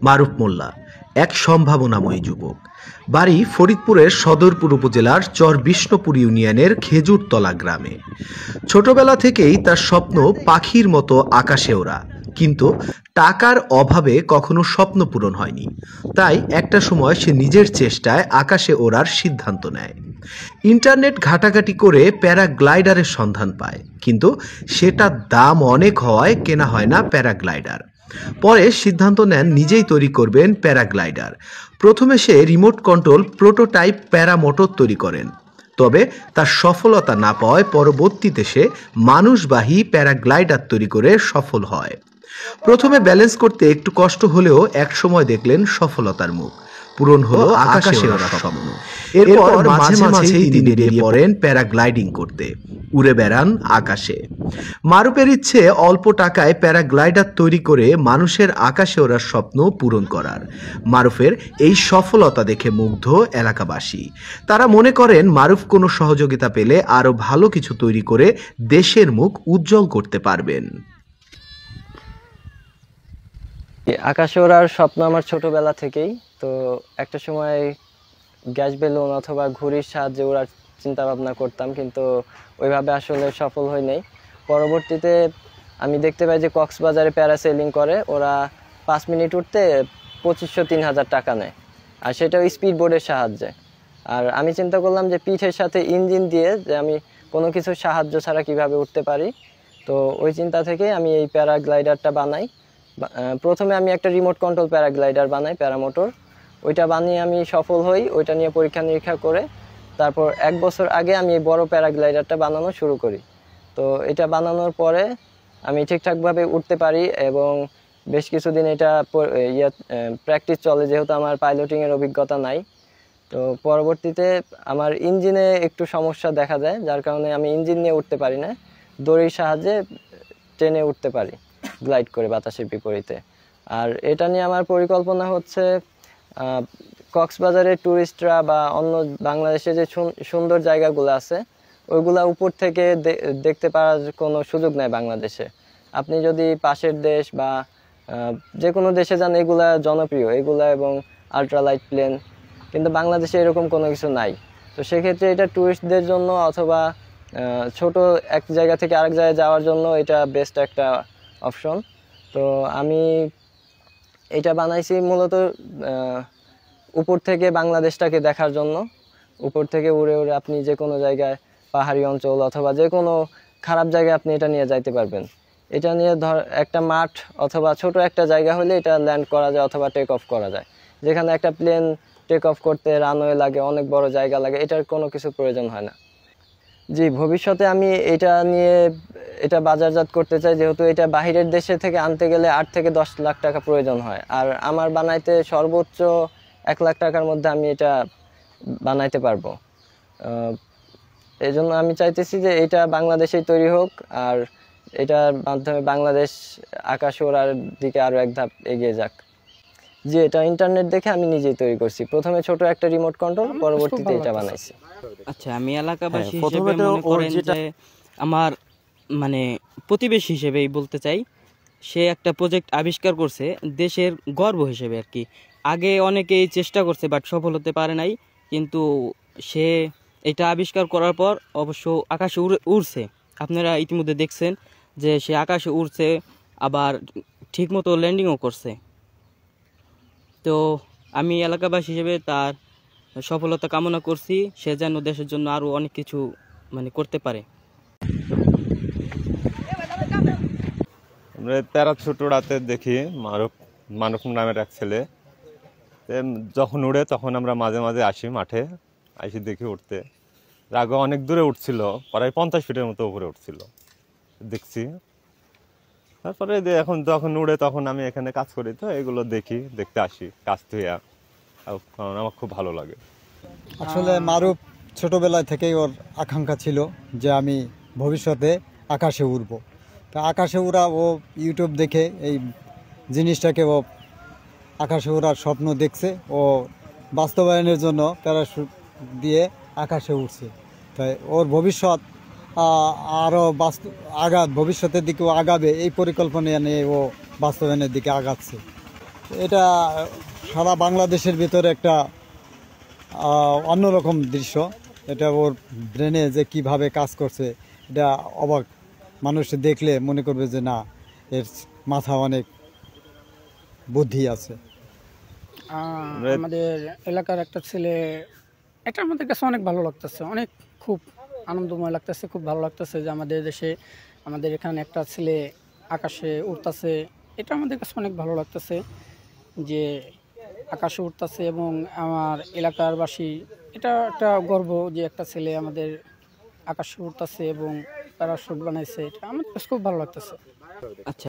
মারুফ মোল্লা এক সম্ভাবনাময়ী যুবক। বাড়ি ফরিদপুরের সদরপুর উপজেলার চর বিষ্ণুপুর ইউনিয়নের খেজুরতলা গ্রামে। ছোটবেলা থেকেই তার স্বপ্ন পাখির মতো আকাশে ওড়া, কিন্তু টাকার অভাবে কখনো স্বপ্ন পূরণ হয়নি। তাই একটা সময় সে নিজের চেষ্টায় আকাশে ওড়ার সিদ্ধান্ত নেয়। ইন্টারনেট ঘাটাঘাটি করে প্যারাগ্লাইডারের সন্ধান পায়, কিন্তু সেটার দাম অনেক হওয়ায় কেনা হয় না প্যারাগ্লাইডার। পরে সিদ্ধান্ত নেন নিজেই তৈরি করবেন প্যারাগ্লাইডার। প্রথমে সে রিমোট কন্ট্রোল প্রোটোটাইপ প্যারামোটর তৈরি করেন, তবে তার সফলতা না পাওয়ায় পরবর্তীতে সে মানুষবাহী প্যারাগ্লাইডার তৈরি করে সফল হয়। প্রথমে ব্যালেন্স করতে একটু কষ্ট হলেও একসময় দেখলেন সফলতার মুখ, পূরণ হলো আকাশে ওড়ার স্বপ্ন। এরপর মাঝে মাঝেই তিনি বেরিয়ে পড়েন প্যারাগ্লাইডিং করতে, উড়ে বেড়ান আকাশে। মারুফের ইচ্ছে অল্প টাকায় প্যারাগ্লাইডার তৈরি করে মানুষের আকাশে ওড়ার স্বপ্ন পূরণ করার। মারুফের এই সফলতা দেখে মুগ্ধ এলাকাবাসী। তারা মনে করেন মারুফ কোনো সহযোগিতা পেলে আরো ভালো কিছু তৈরি করে দেশের মুখ উজ্জ্বল করতে পারবেন। আকাশে ওড়ার স্বপ্ন আমার ছোটবেলা থেকেই। তো একটা সময় গ্যাস বেলুন অথবা ঘুড়ির সাহায্যে ওড়ার চিন্তা ভাবনা করতাম, কিন্তু ওইভাবে আসলে সফল হয় নাই। পরবর্তীতে আমি দেখতে পাই যে কক্সবাজারে প্যারাসেলিং করে, ওরা 5 মিনিট উঠতে 2500-3000 টাকা নেয়, আর সেটাও স্পিড বোর্ডের সাহায্যে। আর আমি চিন্তা করলাম যে পিঠের সাথে ইঞ্জিন দিয়ে যে আমি কোনো কিছু সাহায্য ছাড়া কিভাবে উঠতে পারি। তো ওই চিন্তা থেকে আমি এই প্যারাগ্লাইডারটা বানাই। প্রথমে আমি একটা রিমোট কন্ট্রোল প্যারাগ্লাইডার বানাই, প্যারামোটর। ওইটা বানিয়ে আমি সফল হই, ওইটা নিয়ে পরীক্ষা নিরীক্ষা করে তারপর 1 বছর আগে আমি এই বড় প্যারাগ্লাইডারটা বানানো শুরু করি। তো এটা বানানোর পরে আমি ঠিকঠাকভাবে উঠতে পারি এবং বেশ কিছুদিন এটা প্র্যাকটিস চলে, যেহেতু আমার পাইলটিংয়ের অভিজ্ঞতা নাই। তো পরবর্তীতে আমার ইঞ্জিনে একটু সমস্যা দেখা যায়, যার কারণে আমি ইঞ্জিন নিয়ে উঠতে পারি না, দড়ির সাহায্যে ট্রেনে উঠতে পারি গ্লাইড করে বাতাসের বিপরীতে। আর এটা নিয়ে আমার পরিকল্পনা হচ্ছে কক্সবাজারের ট্যুরিস্টরা বা অন্য বাংলাদেশে যে সুন্দর জায়গাগুলো আছে ওইগুলা উপর থেকে দেখতে পাওয়ার কোনো সুযোগ নেই বাংলাদেশে। আপনি যদি পাশের দেশ বা যে কোনো দেশে যান, এগুলা জনপ্রিয় এগুলা এবং আল্ট্রালাইট প্লেন, কিন্তু বাংলাদেশে এরকম কোনো কিছু নাই। তো সেক্ষেত্রে এটা ট্যুরিস্টদের জন্য অথবা ছোট এক জায়গা থেকে আরেক জায়গায় যাওয়ার জন্য এটা বেস্ট একটা অপশন। তো আমি এটা বানাইছি মূলত উপর থেকে বাংলাদেশটাকে দেখার জন্য। উপর থেকে উড়ে উড়ে আপনি যে কোনো জায়গায়, পাহাড়ি অঞ্চল অথবা যে কোনো খারাপ জায়গায় আপনি এটা নিয়ে যাইতে পারবেন। এটা নিয়ে একটা মাঠ অথবা ছোট একটা জায়গা হলে এটা ল্যান্ড করা যায় অথবা টেক অফ করা যায়। যেখানে একটা প্লেন টেক অফ করতে রানওয়ে লাগে, অনেক বড় জায়গা লাগে, এটার কোনো কিছু প্রয়োজন হয় না। জি, ভবিষ্যতে আমি এটা বাজারজাত করতে চাই, যেহেতু এটা বাহিরের দেশে থেকে আনতে গেলে 8 থেকে 10 লাখ টাকা প্রয়োজন হয়, আর আমার বানাইতে সর্বোচ্চ 1 লাখ টাকার মধ্যে আমি এটা বানাইতে পারবো। এই জন্য আমি চাইতেছি যে এটা বাংলাদেশেই তৈরি হোক, আর এটার মাধ্যমে বাংলাদেশ আকাশে ওড়ার দিকে আরো এক ধাপ এগিয়ে যাক। জি, এটা ইন্টারনেট দেখে আমি নিজেই তৈরি করছি। প্রথমে ছোট একটা রিমোট কন্ট্রোল, পরবর্তীতে এটা বানাইছি। আচ্ছা, আমি এলাকাবাসী হিসেবে মনে করেন যে আমার মানে প্রতিবেশী হিসেবেই বলতে চাই, সে একটা প্রজেক্ট আবিষ্কার করছে দেশের গর্ব হিসেবে আর কি। আগে অনেকেই চেষ্টা করছে বাট সফল হতে পারে নাই, কিন্তু সে এটা আবিষ্কার করার পর অবশ্য আকাশে উড়ছে। আপনারা ইতিমধ্যে দেখছেন যে সে আকাশে উড়ছে, আবার ঠিকমতো ল্যান্ডিংও করছে। তো আমি এলাকাবাসী হিসেবে তার সফলতা কামনা করছি, সে যেন দেশের জন্য আরো অনেক কিছু মানে করতে পারে। আমরা প্যারাশুট উড়াতে দেখি মারুফ নামের এক ছেলে, যখন উড়ে তখন আমরা মাঝে মাঝে আসি, মাঠে আসি দেখি উঠতে। আগে অনেক দূরে উঠছিল, প্রায় 50 ফিটের মতো উপরে উঠছিল, দেখছি। তারপরে এখন যখন উড়ে তখন আমি এখানে কাজ করি, তো এগুলো দেখতে আসি কাজ থেকে, কারণ আমার খুব ভালো লাগে। আসলে মারুফ ছোটবেলায় থেকেই ওর আকাঙ্ক্ষা ছিল যে আমি ভবিষ্যতে আকাশে উড়ব। তা আকাশে উড়া ও ইউটিউব দেখে এই জিনিসটাকে ও আকাশে ওড়ার স্বপ্ন দেখছে, ও বাস্তবায়নের জন্য প্যারাশুট দিয়ে আকাশে উঠছে। তাই ওর ভবিষ্যৎ আরও ভবিষ্যতের দিকেও আগাবে, এই পরিকল্পনা নিয়ে ও বাস্তবায়নের দিকে আগাচ্ছে। এটা সারা বাংলাদেশের ভিতরে একটা অন্যরকম দৃশ্য। এটা ওর ব্রেনে যে কিভাবে কাজ করছে এটা অবাক, মানুষ দেখলে মনে করবে যে না, এর মাথা অনেক বুদ্ধি আছে। আমাদের এলাকার একটা ছেলে, এটা আমাদের কাছে অনেক ভালো লাগতেছে, অনেক খুব আনন্দময় লাগতেছে, খুব ভালো লাগতেছে যে আমাদের দেশে আমাদের এখানে একটা ছেলে আকাশে উড়তেছে। এটা আমাদের কাছে অনেক ভালো লাগতেছে যে আকাশে উঠতেছে, এবং আমার এলাকারবাসী এটা একটা গর্ব যে একটা ছেলে আমাদের আকাশে উঠতেছে এবং প্যারাশুট বানাইছে। এটা আমাদের কাছে খুব ভালো লাগতেছে। আচ্ছা,